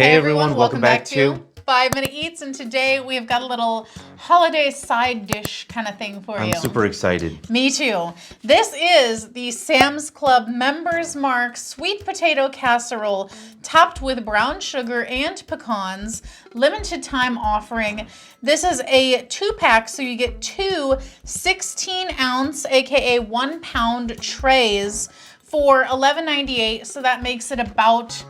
Hey everyone, welcome back to 5 Minute Eats, and today we've got a little holiday side dish kind of thing for you. I'm super excited. Me too. This is the Sam's Club Members Mark sweet potato casserole topped with brown sugar and pecans, limited time offering. This is a 2-pack, so you get two 16-ounce, aka 1 pound trays for $11.98, so that makes it about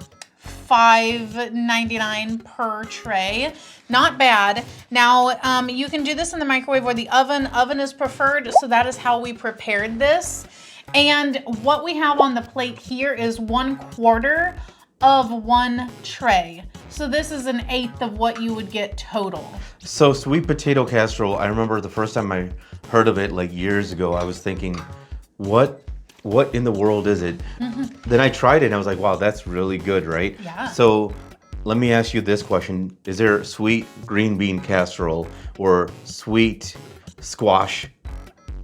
$5.99 per tray. Not bad. Now, you can do this in the microwave or the oven. Oven is preferred, so that is how we prepared this. And what we have on the plate here is 1/4 of 1 tray. So this is 1/8 of what you would get total. So sweet potato casserole, I remember the first time I heard of it like years ago, I was thinking, what in the world is it? Then I tried it and I was like, wow, that's really good, right? Yeah. So let me ask you this question. Is there sweet green bean casserole or sweet squash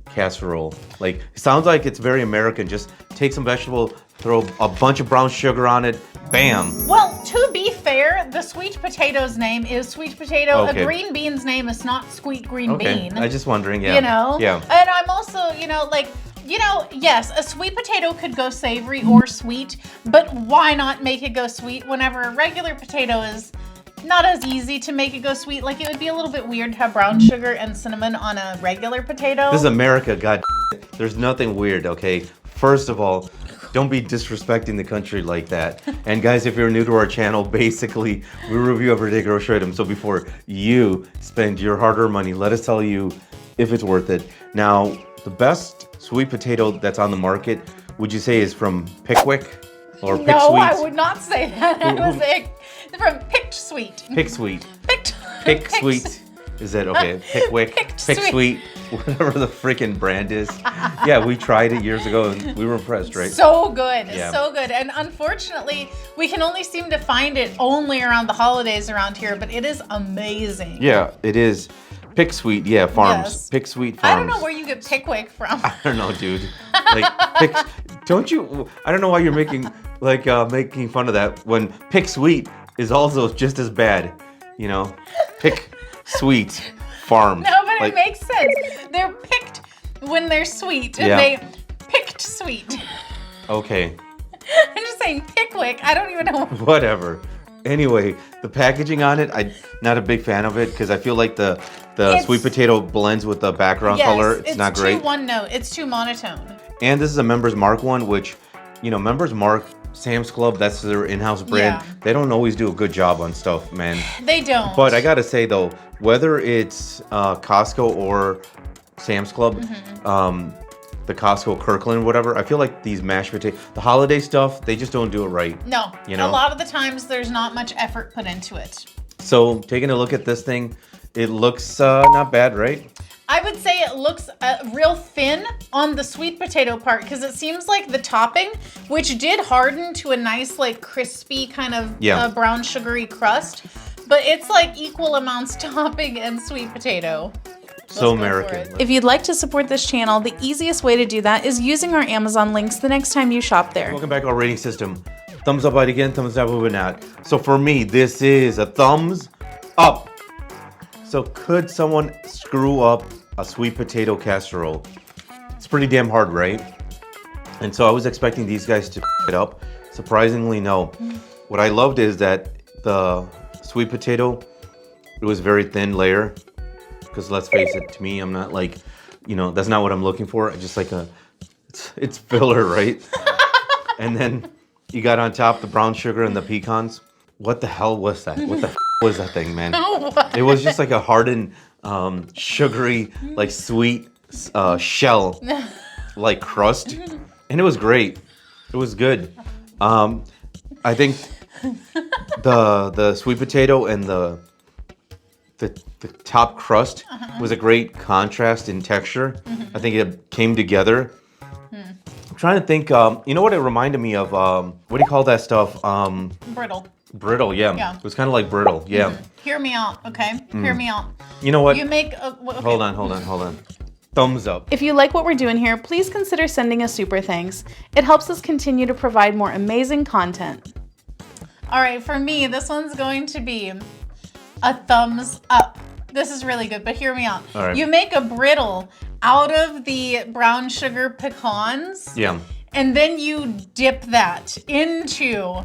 casserole? Like, it sounds like it's very American. Just take some vegetable, throw a bunch of brown sugar on it, bam. Well, to be fair, the sweet potato's name is sweet potato. Okay. A green bean's name is not sweet green bean. I was just wondering, yeah. You know? Yeah. And I'm also, yes, a sweet potato could go savory or sweet, but why not make it go sweet whenever a regular potato is not as easy to make it go sweet? Like, it would be a little bit weird to have brown sugar and cinnamon on a regular potato. This is America, god. There's nothing weird, okay? First of all, don't be disrespecting the country like that. And guys, if you're new to our channel, basically, we review everyday grocery items. So before you spend your hard-earned money, let us tell you if it's worth it. Now, the best sweet potato that's on the market, would you say is from Pickwick or Pictsweet? No, I would not say that. I would say from Pictsweet. Pictsweet. Pictsweet. Pictsweet. Is that okay? Pickwick, Pictsweet. whatever the freaking brand is. Yeah, we tried it years ago and we were impressed, right? So good, Yeah. so good. And unfortunately, we can only seem to find it only around the holidays around here, but it is amazing. Yeah, it is. Pictsweet, yeah, farms. Yes. Pictsweet farms. I don't know where you get Pickwick from. I don't know, dude. Like, don't you? I don't know why you're making making fun of that when Pictsweet is also just as bad. You know, Pictsweet farms. No, but it makes sense. They're picked when they're sweet, and they picked sweet. Okay. I'm just saying Pickwick. I don't even know. Whatever. Anyway, the packaging on it, I'm not a big fan of it because I feel like the sweet potato blends with the background color. It's not great. It's too one note. It's too monotone. And this is a Members Mark one, which, Members Mark, Sam's Club, that's their in-house brand. Yeah. They don't always do a good job on stuff, man. They don't. But I gotta say though, whether it's Costco or Sam's Club, the Costco Kirkland, whatever, I feel like these mashed potatoes, the holiday stuff, they just don't do it right. No, You know? a lot of the times there's not much effort put into it. So taking a look at this thing, it looks not bad, right? I would say it looks real thin on the sweet potato part because it seems like the topping, which did harden to a nice, like, crispy kind of brown sugary crust, but it's like equal amounts topping and sweet potato. So American. If you'd like to support this channel, the easiest way to do that is using our Amazon links the next time you shop there. Welcome back to our rating system. Thumbs up out again, thumbs down or not. So for me, this is a thumbs up. So could someone screw up a sweet potato casserole? It's pretty damn hard, right? And so I was expecting these guys to it up. Surprisingly, no. What I loved is that the sweet potato, it was very thin layer. Because let's face it, to me, I'm not like, that's not what I'm looking for. I just like it's filler, right? And then you got on top the brown sugar and the pecans. What the hell was that? What the was that thing, man? It was just like a hardened, sugary, like sweet shell, like crust. And it was great. It was good. I think the sweet potato and the top crust was a great contrast in texture. I think it came together. I'm trying to think, you know what it reminded me of? What do you call that stuff? Brittle. Brittle, yeah. It was kind of like brittle, yeah. Hear me out, okay? Hear me out. You know what? You make a... Okay. Hold on. Thumbs up. If you like what we're doing here, please consider sending a super thanks. It helps us continue to provide more amazing content. All right, for me, this one's going to be a thumbs up. This is really good, but hear me out. All right. You make a brittle out of the brown sugar pecans. Yeah. And then you dip that into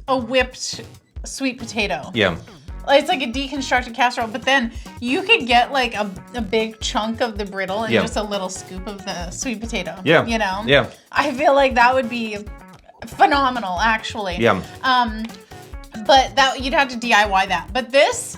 a whipped sweet potato. Yeah. It's like a deconstructed casserole, but then you could get like a big chunk of the brittle and just a little scoop of the sweet potato. Yeah. You know? Yeah. I feel like that would be phenomenal, actually. Yeah. But that you'd have to DIY that. But this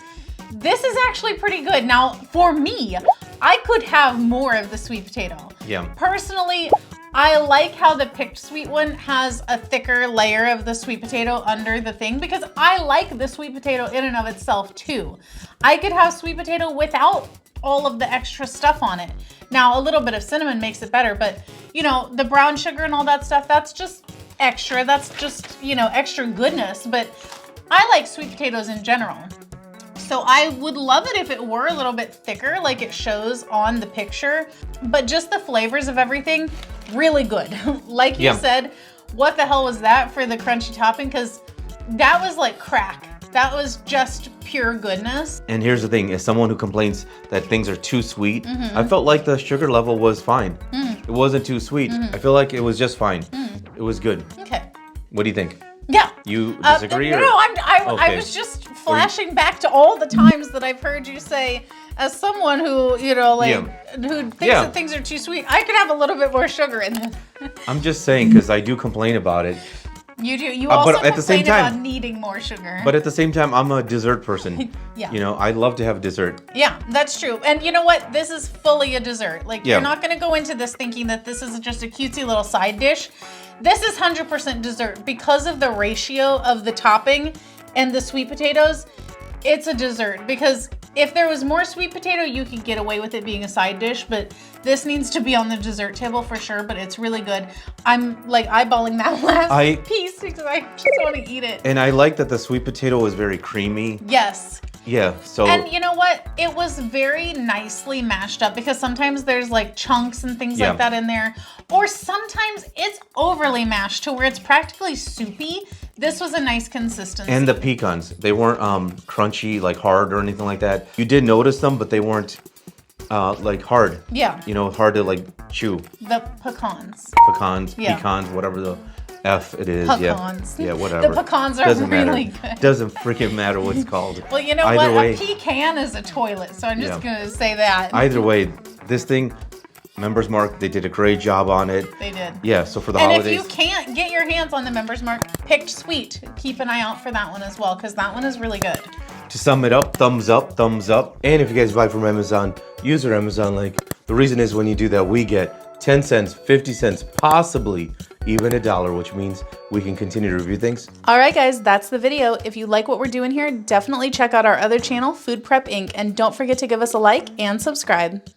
is actually pretty good. Now, for me, I could have more of the sweet potato. Yeah. Personally, I like how the Pictsweet one has a thicker layer of the sweet potato under the thing because I like the sweet potato in and of itself too. I could have sweet potato without all of the extra stuff on it. Now, a little bit of cinnamon makes it better, but you know, the brown sugar and all that stuff, that's just extra. That's just, you know, extra goodness, but I like sweet potatoes in general. So I would love it if it were a little bit thicker like it shows on the picture, but just the flavors of everything, really good. Like you said, what the hell was that for the crunchy topping? Because that was like crack. That was just pure goodness. And here's the thing, as someone who complains that things are too sweet, I felt like the sugar level was fine. It wasn't too sweet. I feel like it was just fine. It was good. Okay. What do you think? Yeah. You disagree? No, I was just flashing back to all the times that I've heard you say, as someone who, you know, like, who thinks that things are too sweet, I could have a little bit more sugar in them. I'm just saying, because I do complain about it. You do. You also but at the same complain time, about needing more sugar. But at the same time, I'm a dessert person. Yeah. You know, I love to have dessert. Yeah, that's true. And you know what? This is fully a dessert. Like, you're not going to go into this thinking that this is just a cutesy little side dish. This is 100% dessert because of the ratio of the topping and the sweet potatoes. It's a dessert because if there was more sweet potato, you could get away with it being a side dish, but this needs to be on the dessert table for sure, but it's really good. I'm like eyeballing that last piece because I just want to eat it. And I like that the sweet potato was very creamy. Yes. Yeah, so. And you know what? It was very nicely mashed up because sometimes there's like chunks and things like that in there. Or sometimes it's overly mashed to where it's practically soupy. This was a nice consistency. And the pecans, they weren't crunchy, like hard or anything like that. You did notice them, but they weren't like hard. Yeah. You know, hard to like chew. The pecans. Pecans, whatever the F it is. Pecans. Yeah, whatever. The pecans are Doesn't really matter. good. Doesn't freaking matter what it's called. Well, you know Either what? way, A pecan is a toilet, so I'm just going to say that. Either way, this thing, Members Mark, they did a great job on it. They did. Yeah, so for the and holidays. if you can't get your hands on the Members Mark, Pictsweet, keep an eye out for that one as well, because that one is really good. To sum it up, thumbs up, thumbs up. And if you guys buy from Amazon, use our Amazon link. The reason is when you do that, we get 10 cents, 50 cents, possibly even $1, which means we can continue to review things. All right, guys, that's the video. If you like what we're doing here, definitely check out our other channel, Food Prep Inc. And don't forget to give us a like and subscribe.